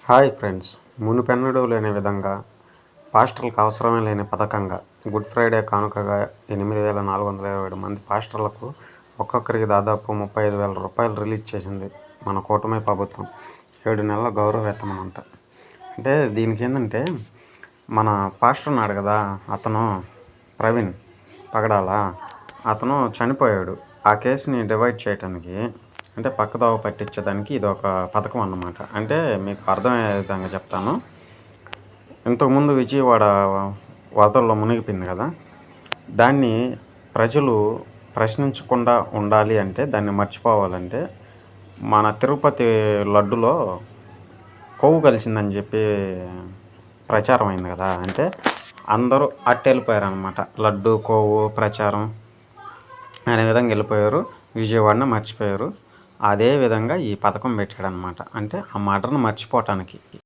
Hi friends, మునుపెన్నడూ లేని విధంగా పాస్టర్లకు అవసరమే లేని పథకంగా గుడ్ ఫ్రైడే కానుకగా 8,427 మంది పాస్టర్లకు ఒక్కొక్కరికి దాదాపు 35,000 రూపాయలు రిలీజ్ చేసింది మన కూటమి ప్రభుత్వం. 7 నెలల గౌరవ వేతనం అంట. అంటే దీనికి ఏంటంటే మన పాస్టర్ ఉన్నాడు కదా, అతను ప్రవీణ్ పగడాల, అతను చనిపోయాడు. ఆ కేసుని డివైడ్ చేయడానికి, అంటే పక్కదోవ పట్టించడానికి ఇది ఒక పథకం అన్నమాట. అంటే మీకు అర్థమయ్యే విధంగా చెప్తాను. ఇంతకుముందు విజయవాడ వరదల్లో మునిగిపోయింది కదా, దాన్ని ప్రజలు ప్రశ్నించకుండా ఉండాలి అంటే, దాన్ని మర్చిపోవాలంటే మన తిరుపతి లడ్డులో కొవ్వు కలిసిందని చెప్పి ప్రచారం అయింది కదా. అంటే అందరూ వెళ్ళిపోయారనమాట. లడ్డు కొవ్వు ప్రచారం అనే విధంగా వెళ్ళిపోయారు, విజయవాడని మర్చిపోయారు. అదే విధంగా ఈ పథకం పెట్టాడనమాట. అంటే ఆ మటర్ను మర్చిపోవటానికి.